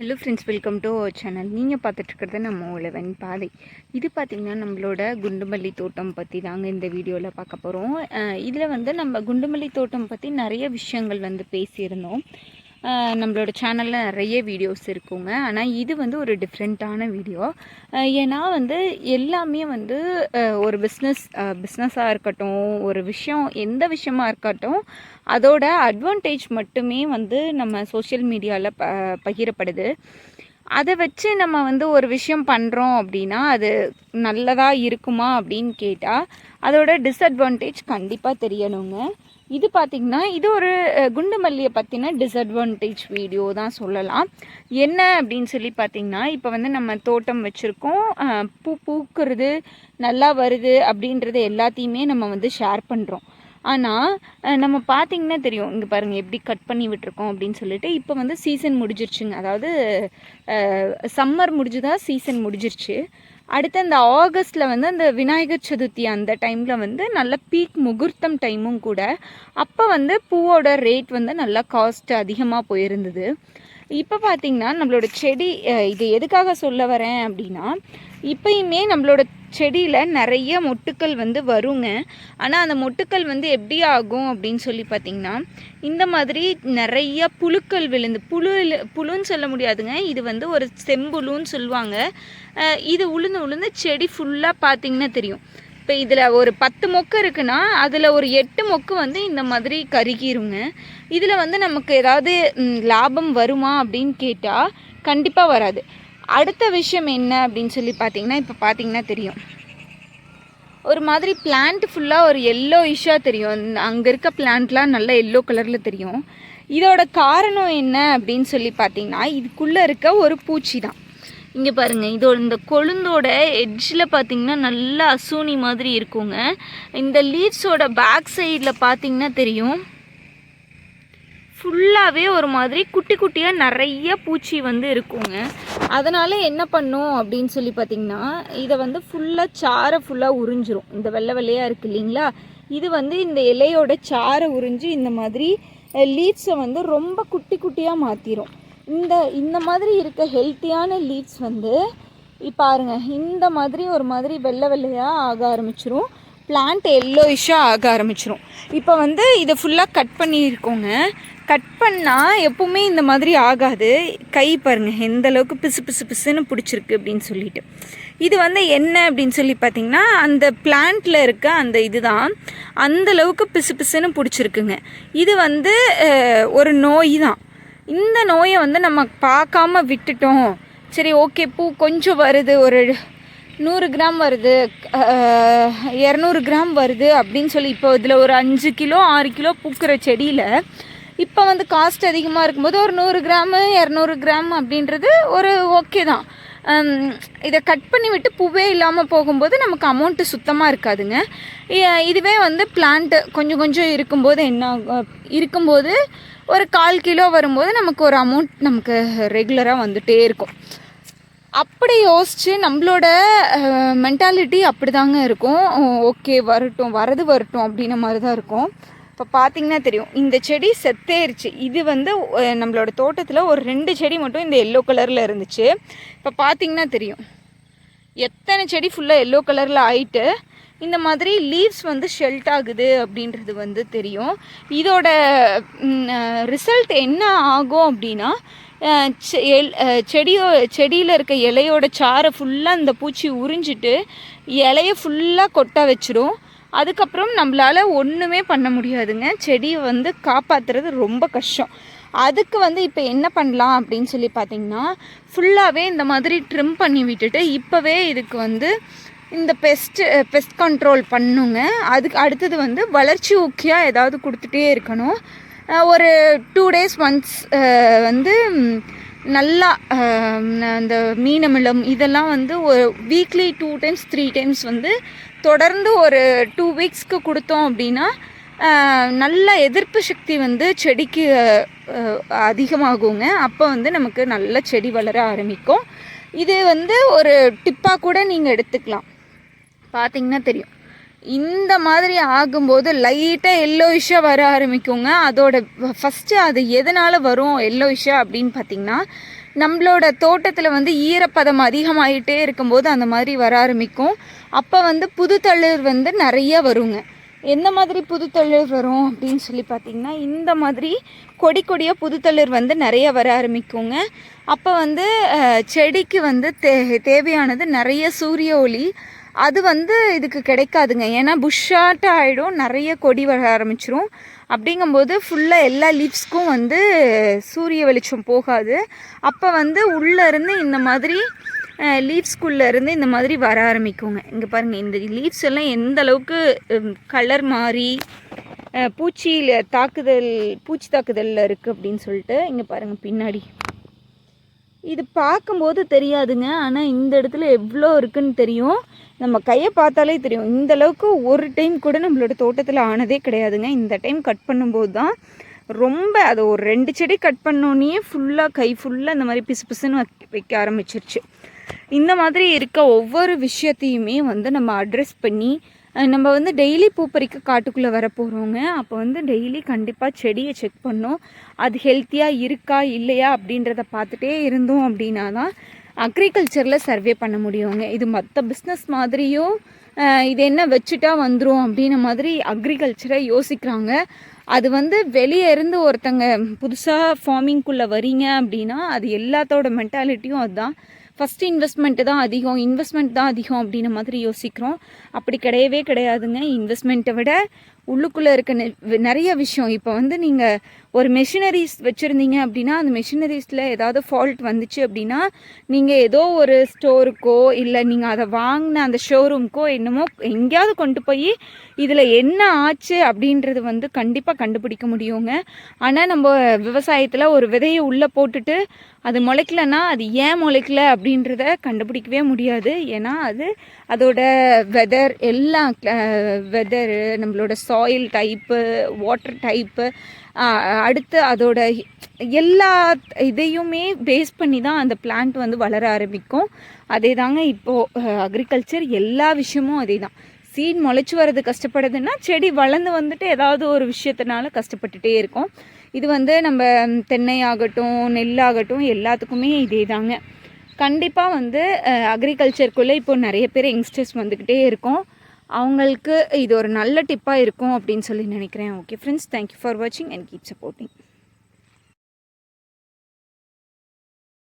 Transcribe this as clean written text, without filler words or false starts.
Hello friends, welcome to our channel. நீங்கள் பார்த்துட்ருக்கிறது நம்ம உழவன் பாதை. இது பார்த்திங்கன்னா நம்மளோட குண்டுமல்லி தோட்டம் பற்றி தாங்க இந்த வீடியோவில் பார்க்க போகிறோம். இதில் வந்து நம்ம குண்டுமல்லி தோட்டம் பற்றி நிறைய விஷயங்கள் வந்து பேசியிருந்தோம். நம்மளோட சேனலில் நிறைய வீடியோஸ் இருக்குங்க. ஆனால் இது வந்து ஒரு வீடியோ. ஏன்னா வந்து எல்லாமே வந்து ஒரு பிஸ்னஸாக இருக்கட்டும், ஒரு விஷயம் எந்த விஷயமா இருக்கட்டும், அதோட அட்வான்டேஜ் மட்டுமே வந்து நம்ம சோஷியல் மீடியாவில் பகிரப்படுது. அதை வச்சு நம்ம வந்து ஒரு விஷயம் பண்ணுறோம் அப்படின்னா அது நல்லதாக இருக்குமா அப்படின்னு கேட்டால் அதோட டிஸ்அட்வான்டேஜ் கண்டிப்பாக தெரியணுங்க. இது பார்த்திங்கன்னா இது ஒரு குண்டு மல்லியை பற்றின டிஸ்அட்வான்டேஜ் வீடியோ தான் சொல்லலாம். என்ன அப்படின்னு சொல்லி பார்த்திங்கன்னா, இப்போ வந்து நம்ம தோட்டம் வச்சுருக்கோம், பூக்கிறது நல்லா வருது அப்படின்றது எல்லாத்தையுமே நம்ம வந்து ஷேர் பண்ணுறோம். ஆனால் நம்ம பார்த்திங்கன்னா தெரியும், இங்கே பாருங்கள் எப்படி கட் பண்ணி விட்டுருக்கோம் அப்படின்னு சொல்லிட்டு. இப்போ வந்து சீசன் முடிஞ்சிருச்சுங்க, அதாவது சம்மர் முடிஞ்சுதா சீசன் முடிஞ்சிருச்சு. அடுத்து அந்த ஆகஸ்ட்டில் வந்து அந்த விநாயகர் சதுர்த்தி அந்த டைமில் வந்து நல்ல பீக் முகூர்த்தம் டைமும் கூட. அப்போ வந்து பூவோட ரேட் வந்து நல்லா காஸ்ட் அதிகமாக போயிருந்தது. இப்போ பார்த்திங்கன்னா நம்மளோட செடி, இது எதுக்காக சொல்ல வரேன் அப்படின்னா, இப்போயுமே நம்மளோட செடியில் நிறைய மொட்டுக்கள் வந்து வருங்க. ஆனால் அந்த மொட்டுக்கள் வந்து எப்படி ஆகும் அப்படின்னு சொல்லி பார்த்திங்கன்னா, இந்த மாதிரி நிறைய புழுக்கள் விழுந்து, புழுன்னு சொல்ல முடியாதுங்க, இது வந்து ஒரு செம்புழுன்னு சொல்லுவாங்க. இது உளுந்து செடி ஃபுல்லாக பார்த்திங்கன்னா தெரியும். இப்போ இதில் ஒரு 10 மொக்கு இருக்குன்னா அதில் ஒரு 8 மொக்கு வந்து இந்த மாதிரி கருகிருங்க. இதில் வந்து நமக்கு ஏதாவது லாபம் வருமா அப்படின்னு கேட்டால் கண்டிப்பாக வராது. அடுத்த விஷயம் என்ன அப்படின்னு சொல்லி பார்த்திங்கன்னா, இப்போ பார்த்திங்கன்னா தெரியும், ஒரு மாதிரி பிளான்ட் ஃபுல்லாக ஒரு எல்லோயிஷாக தெரியும். அங்கே இருக்க பிளான்ட்லாம் நல்லா எல்லோ கலரில் தெரியும். இதோட காரணம் என்ன அப்படின்னு சொல்லி பார்த்திங்கன்னா, இதுக்குள்ளே இருக்க ஒரு பூச்சி தான். இங்கே பாருங்கள், இந்த கொழுந்தோட எட்ஜில் பார்த்திங்கன்னா நல்லா அசூனி மாதிரி இருக்குங்க. இந்த லீவ்ஸோட பேக் சைடில் பார்த்திங்கன்னா தெரியும், ஃபுல்லாகவே ஒரு மாதிரி குட்டி குட்டியாக நிறைய பூச்சி வந்து இருக்குங்க. அதனால் என்ன பண்ணும் அப்படின்னு சொல்லி பார்த்திங்கன்னா, இதை வந்து சாரை ஃபுல்லாக உறிஞ்சிரும். இந்த வெள்ளை வெள்ளையாக இருக்குது இல்லைங்களா, இது வந்து இந்த இலையோட சாரை உறிஞ்சி இந்த மாதிரி லீவ்ஸை வந்து ரொம்ப குட்டி குட்டியாக மாற்றிடும். இந்த மாதிரி இருக்க ஹெல்த்தியான லீவ்ஸ் வந்து பாருங்க, இந்த மாதிரி ஒரு மாதிரி வெள்ளை வெள்ளையாக ஆக ஆரம்பிச்சிரும், பிளான்ட் எல்லோயிஷாக ஆக ஆரம்பிச்சிரும். இப்போ வந்து இதை ஃபுல்லாக கட் பண்ணியிருக்கோங்க. கட் பண்ணால் எப்போவுமே இந்த மாதிரி ஆகாது. கை பாருங்கள் எந்த அளவுக்கு பிசு பிசு பிசுன்னு பிடிச்சிருக்கு அப்படின்னு சொல்லிட்டு. இது வந்து என்ன அப்படின்னு சொல்லி பார்த்திங்கன்னா, அந்த பிளான்ட்டில் இருக்க அந்த இதுதான் அந்தளவுக்கு பிசு பிசுன்னு பிடிச்சிருக்குங்க. இது வந்து ஒரு நோய் தான். இந்த நோயை வந்து நம்ம பார்க்காம விட்டுட்டோம், சரி ஓகே பூ கொஞ்சம் வருது, ஒரு 100 கிராம் வருது, 200 கிராம் வருது அப்படின்னு சொல்லி, இப்போ இதில் ஒரு 5 கிலோ 6 கிலோ பூக்கிற செடியில் இப்போ வந்து காஸ்ட் அதிகமாக இருக்கும்போது ஒரு 100 கிராமு 200 கிராம் அப்படின்றது ஒரு ஓகே தான். இதை கட் பண்ணி விட்டு பூவே இல்லாமல் போகும்போது நமக்கு அமௌண்ட்டு சுத்தமாக இருக்காதுங்க. இதுவே வந்து பிளான்ட்டு கொஞ்சம் கொஞ்சம் இருக்கும்போது இருக்கும்போது ஒரு 1/4 கிலோ வரும்போது நமக்கு ஒரு அமௌண்ட் நமக்கு ரெகுலராக வந்துகிட்டே இருக்கும். அப்படி யோசித்து நம்மளோட மென்டாலிட்டி அப்படி தாங்க இருக்கும். ஓகே வரட்டும் அப்படின்ன மாதிரி தான் இருக்கும். இப்போ பார்த்திங்கன்னா தெரியும், இந்த செடி செத்தேருச்சு. இது வந்து நம்மளோட தோட்டத்தில் ஒரு 2 செடி மட்டும் இந்த எல்லோ கலரில் இருந்துச்சு. இப்போ பார்த்திங்கன்னா தெரியும் எத்தனை செடி ஃபுல்லாக எல்லோ கலரில் ஆகிட்டு இந்த மாதிரி லீவ்ஸ் வந்து ஷெல்ட் ஆகுது அப்படின்றது வந்து தெரியும். இதோட ரிசல்ட் என்ன ஆகும் அப்படின்னா, செடியில் இருக்க இலையோட சாரை ஃபுல்லாக இந்த பூச்சி உறிஞ்சிட்டு இலையை ஃபுல்லாக கொட்ட வச்சிரும். அதுக்கப்புறம் நம்மளால் ஒன்றுமே பண்ண முடியாதுங்க. செடியை வந்து காப்பாற்றுறது ரொம்ப கஷ்டம். அதுக்கு வந்து இப்போ என்ன பண்ணலாம் அப்படின்னு சொல்லி பார்த்திங்கன்னா, ஃபுல்லாகவே இந்த மாதிரி ட்ரிம் பண்ணி விட்டுட்டு இப்போவே இதுக்கு வந்து இந்த பெஸ்ட் கண்ட்ரோல் பண்ணுங்க. அதுக்கு அடுத்தது வந்து வளர்ச்சி ஊக்கியாக ஏதாவது கொடுத்துட்டே இருக்கணும். ஒரு 2 days ஒன்ஸ் வந்து நல்லா அந்த மீனமிலம் இதெல்லாம் வந்து ஒரு வீக்லி 2 times 3 times வந்து தொடர்ந்து ஒரு 2 weeksக்கு கொடுத்தோம் அப்படின்னா நல்ல எதிர்ப்பு சக்தி வந்து செடிக்கு அதிகமாகுங்க. அப்போ வந்து நமக்கு நல்ல செடி வளர ஆரம்பிக்கும். இது வந்து ஒரு டிப்பாக கூட நீங்கள் எடுத்துக்கலாம். பார்த்திங்கன்னா தெரியும், இந்த மாதிரி ஆகும்போது லைட்டாக எல்லோயிஷாக வர ஆரம்பிக்குங்க. அதோட ஃபஸ்ட்டு அது எதனால் வரும் எல்லோயிஷாக அப்படின்னு பார்த்திங்கன்னா, நம்மளோட தோட்டத்தில் வந்து ஈரப்பதம் அதிகமாகிட்டே இருக்கும்போது அந்த மாதிரி வர ஆரம்பிக்கும். அப்போ வந்து புதுத்தளிர் வந்து நிறைய வருங்க. எந்த மாதிரி புதுத்தளிர் வரும் அப்படின்னு சொல்லி பார்த்திங்கன்னா, இந்த மாதிரி கொடியாக புதுத்தளிர் வந்து நிறைய வர ஆரம்பிக்குங்க. அப்போ வந்து செடிக்கு வந்து தேவையானது நிறைய சூரிய ஒளி அது வந்து இதுக்கு கிடைக்காதுங்க. ஏன்னா புஷ்ஷாட்ட ஆகிடும், நிறைய கொடி வர ஆரம்பிச்சிரும். அப்படிங்கும்போது ஃபுல்லாக எல்லா லீவ்ஸ்க்கும் வந்து சூரிய வெளிச்சம் போகாது. அப்போ வந்து உள்ளேருந்து இந்த மாதிரி லீவ்ஸ்குள்ளேருந்து இந்த மாதிரி வர ஆரம்பிக்குங்க. இங்கே பாருங்கள், இந்த லீவ்ஸ் எல்லாம் எந்த அளவுக்கு கலர் மாறி பூச்சி தாக்குதலில் இருக்குது அப்படின்னு சொல்லிட்டு இங்கே பாருங்கள் பின்னாடி. இது பார்க்கும்போது தெரியாதுங்க, ஆனால் இந்த இடத்துல எவ்வளோ இருக்குதுன்னு தெரியும். நம்ம கையை பார்த்தாலே தெரியும். இந்த அளவுக்கு ஒரு டைம் கூட நம்மளோட தோட்டத்தில் ஆனதே கிடையாதுங்க. இந்த டைம் கட் பண்ணும்போது தான் ரொம்ப, அதை ஒரு 2 செடி கட் பண்ணோன்னே ஃபுல்லாக கை ஃபுல்லாக இந்த மாதிரி பிசு பிசுன்னு வைக்க ஆரம்பிச்சிருச்சு. இந்த மாதிரி இருக்க ஒவ்வொரு விஷயத்தையுமே வந்து நம்ம அட்ரெஸ் பண்ணி நம்ம வந்து டெய்லி பூ பறிக்க காட்டுக்குள்ளே வர போகிறோங்க. அப்போ வந்து டெய்லி கண்டிப்பாக செடியை செக் பண்ணோம், அது ஹெல்த்தியாக இருக்கா இல்லையா அப்படின்றத பார்த்துட்டே இருந்தோம் அப்படின்னா தான் அக்ரிகல்ச்சரில் சர்வே பண்ண முடியுங்க. இது மற்ற பிஸ்னஸ் மாதிரியும் இது என்ன வச்சுட்டா வந்துடும் அப்படின்ன மாதிரி அக்ரிகல்ச்சரை யோசிக்கிறாங்க. அது வந்து வெளியே இருந்து ஒருத்தங்க புதுசாக ஃபார்மிங்குள்ளே வரீங்க அப்படின்னா அது எல்லாத்தோட மென்டாலிட்டியும் அதுதான். ஃபஸ்ட்டு இன்வெஸ்ட்மெண்ட்டு தான் அதிகம் அப்படின்ன மாதிரி யோசிக்கிறோம். அப்படி கிடையவே கிடையாதுங்க. இன்வெஸ்ட்மெண்ட்டை விட உள்ளுக்குள்ளே இருக்க நிறைய விஷயம். இப்போ வந்து நீங்கள் ஒரு மெஷினரிஸ் வச்சுருந்தீங்க அப்படின்னா அந்த மெஷினரிஸில் ஏதாவது ஃபால்ட் வந்துச்சு அப்படின்னா நீங்கள் ஏதோ ஒரு ஸ்டோருக்கோ இல்லை நீங்கள் அதை வாங்கின அந்த ஷோரூம்க்கோ என்னமோ எங்கேயாவது கொண்டு போய் இதில் என்ன ஆச்சு அப்படின்றது வந்து கண்டிப்பாக கண்டுபிடிக்க முடியுங்க. ஆனால் நம்ம விவசாயத்தில் ஒரு விதையை உள்ளே போட்டுட்டு அது முளைக்கலன்னா அது ஏன் முளைக்கல அப்படின்றத கண்டுபிடிக்கவே முடியாது. ஏன்னா அதோட வெதர் எல்லாம் வெதரு, நம்மளோட சாயில் டைப்பு, வாட்டர் டைப்பு, அடுத்து அதோட எல்லா இதையுமே பேஸ் பண்ணி தான் அந்த பிளான்ட் வந்து வளர ஆரம்பிக்கும். அதே தாங்க இப்போது அக்ரிகல்ச்சர் எல்லா விஷயமும் அதே தான். சீட் முளைச்சி வர்றது கஷ்டப்படுதுன்னா செடி வளர்ந்து வந்துட்டு ஏதாவது ஒரு விஷயத்தினால கஷ்டப்பட்டுட்டே இருக்கும். இது வந்து நம்ம தென்னை ஆகட்டும் நெல்லாகட்டும் எல்லாத்துக்குமே இதே தாங்க. கண்டிப்பாக வந்து அக்ரிகல்ச்சருக்குள்ளே இப்போது நிறைய பேர் யங்ஸ்டர்ஸ் வந்துக்கிட்டே இருக்கோம். அவங்களுக்கு இது ஒரு நல்ல டிப்பாக இருக்கும் அப்படின்னு சொல்லி நினைக்கிறேன். ஓகே ஃப்ரெண்ட்ஸ், தேங்க்யூ ஃபார் வாட்சிங் அண்ட் கீப் சப்போர்ட்டிங்.